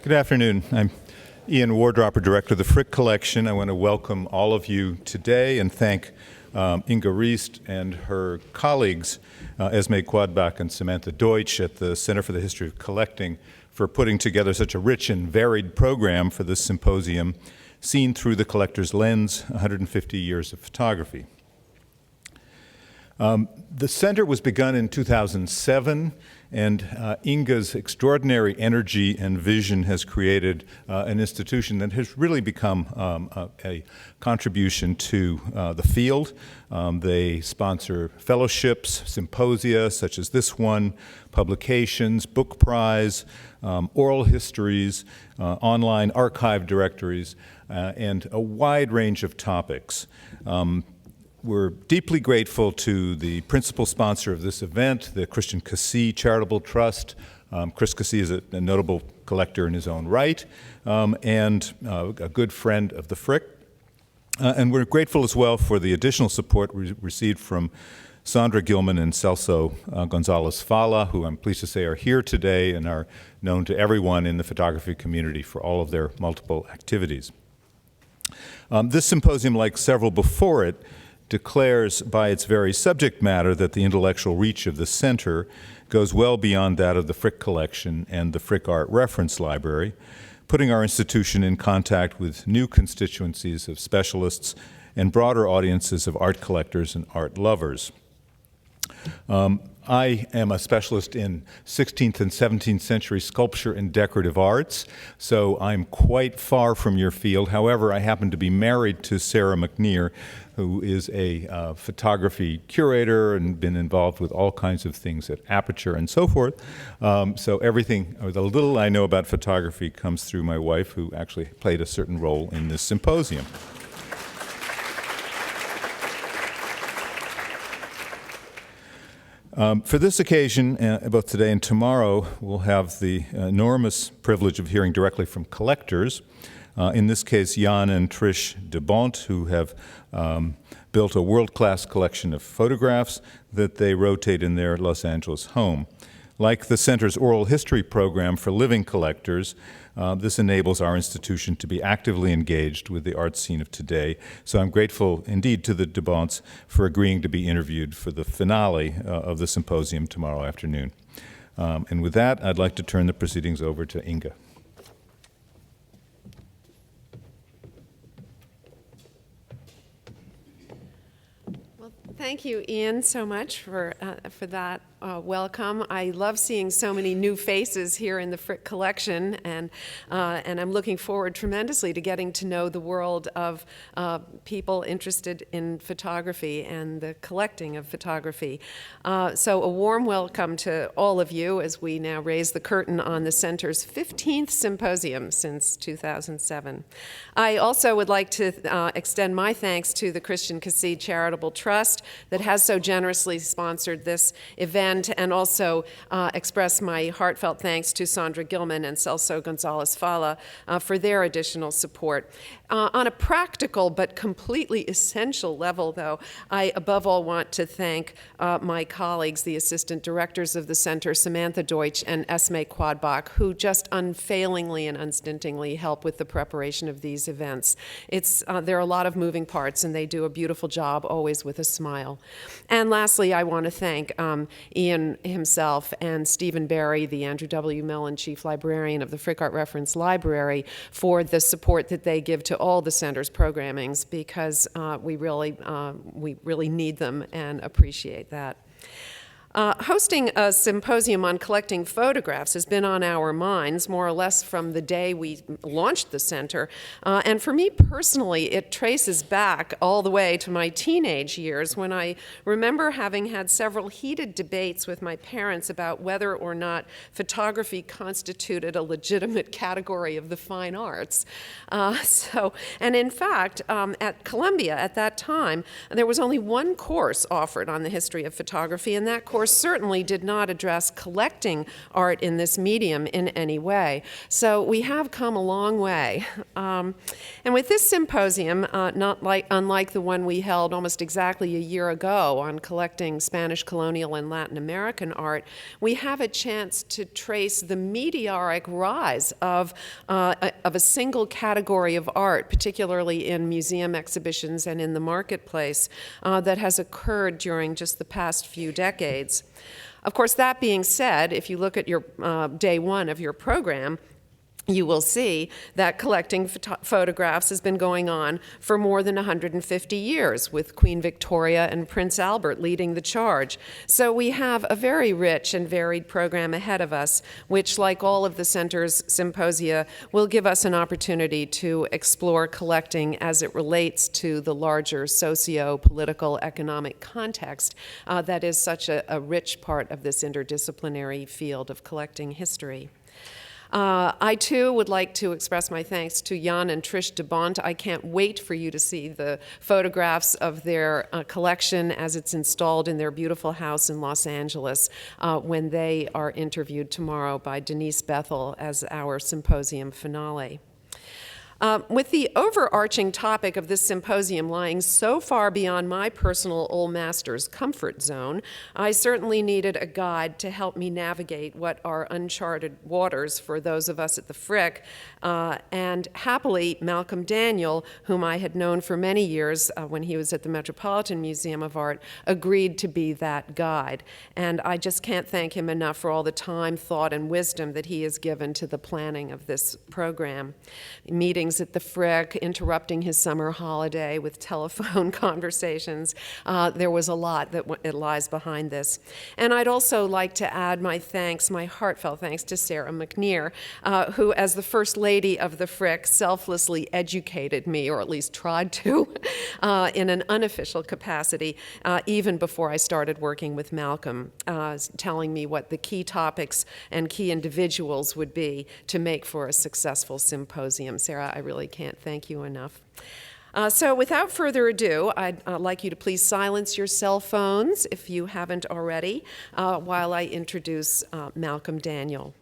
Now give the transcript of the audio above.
Good afternoon. I'm Ian Wardropper, Director of the Frick Collection. I want to welcome all of you today and thank Inge Reist and her colleagues, Esme Quadbach and Samantha Deutsch at the Center for the History of Collecting, for putting together such a rich and varied program for this symposium, Seen Through the Collector's Lens, 150 Years of Photography. The center was begun in 2007, and Inge's extraordinary energy and vision has created an institution that has really become a contribution to the field. They sponsor fellowships, symposia such as this one, publications, book prize, oral histories, online archive directories, and a wide range of topics. We're deeply grateful to the principal sponsor of this event, the Christian Cassie Charitable Trust. Chris Cassie is a notable collector in his own right, and a good friend of the Frick. And we're grateful as well for the additional support we received from Sandra Gilman and Celso Gonzalez Fala, who I'm pleased to say are here today and are known to everyone in the photography community for all of their multiple activities. This symposium, like several before it, declares by its very subject matter that the intellectual reach of the center goes well beyond that of the Frick Collection and the Frick Art Reference Library, putting our institution in contact with new constituencies of specialists and broader audiences of art collectors and art lovers. I am a specialist in 16th and 17th century sculpture and decorative arts, so I'm quite far from your field. However, I happen to be married to Sarah McNear, who is a photography curator and been involved with all kinds of things at Aperture and so forth. So everything, or the little I know about photography, comes through my wife, who actually played a certain role in this symposium. For this occasion, both today and tomorrow, we'll have the enormous privilege of hearing directly from collectors. In this case, Jan and Trish DeBont, who have built a world-class collection of photographs that they rotate in their Los Angeles home. Like the Center's oral history program for living collectors, this enables our institution to be actively engaged with the art scene of today. So I'm grateful indeed to the DeBonts for agreeing to be interviewed for the finale of the symposium tomorrow afternoon. And with that, I'd like to turn the proceedings over to Inge. Thank you, Ian, so much for that welcome. I love seeing so many new faces here in the Frick Collection, and I'm looking forward tremendously to getting to know the world of people interested in photography and the collecting of photography. So a warm welcome to all of you as we now raise the curtain on the Center's 15th symposium since 2007. I also would like to extend my thanks to the Christian Cassie Charitable Trust that has so generously sponsored this event, and also express my heartfelt thanks to Sandra Gilman and Celso Gonzalez Fala for their additional support. On a practical but completely essential level, though, I above all want to thank my colleagues, the assistant directors of the center, Samantha Deutsch and Esme Quadbach, who just unfailingly and unstintingly help with the preparation of these events. There are a lot of moving parts, and they do a beautiful job, always with a smile. And lastly, I want to thank Ian himself and Stephen Barry, the Andrew W. Mellon Chief Librarian of the Frick Art Reference Library, for the support that they give to all the center's programmings, because we really need them and appreciate that. Hosting a symposium on collecting photographs has been on our minds more or less from the day we launched the center. And for me personally, it traces back all the way to my teenage years, when I remember having had several heated debates with my parents about whether or not photography constituted a legitimate category of the fine arts. And in fact, at Columbia at that time, there was only one course offered on the history of photography, and that course course, certainly did not address collecting art in this medium in any way. So we have come a long way. And with this symposium, unlike the one we held almost exactly a year ago on collecting Spanish colonial and Latin American art, we have a chance to trace the meteoric rise of a single category of art, particularly in museum exhibitions and in the marketplace, that has occurred during just the past few decades. Of course, that being said, if you look at your day one of your program, you will see that collecting photographs has been going on for more than 150 years, with Queen Victoria and Prince Albert leading the charge. So we have a very rich and varied program ahead of us, which, like all of the Center's symposia, will give us an opportunity to explore collecting as it relates to the larger socio-political economic context that is such a rich part of this interdisciplinary field of collecting history. I, too, would like to express my thanks to Jan and Trish DeBont. I can't wait for you to see the photographs of their collection as it's installed in their beautiful house in Los Angeles when they are interviewed tomorrow by Denise Bethel as our symposium finale. With the overarching topic of this symposium lying so far beyond my personal old master's comfort zone, I certainly needed a guide to help me navigate what are uncharted waters for those of us at the Frick. And happily, Malcolm Daniel, whom I had known for many years when he was at the Metropolitan Museum of Art, agreed to be that guide. And I just can't thank him enough for all the time, thought, and wisdom that he has given to the planning of this program. Meetings at the Frick, interrupting his summer holiday with telephone conversations. There was a lot that lies behind this. And I'd also like to add my thanks, my heartfelt thanks to Sarah McNear, who, as the First Lady of the Frick, selflessly educated me, or at least tried to, in an unofficial capacity, even before I started working with Malcolm, telling me what the key topics and key individuals would be to make for a successful symposium. Sarah, I really can't thank you enough. So without further ado, I'd like you to please silence your cell phones if you haven't already, while I introduce Malcolm Daniel.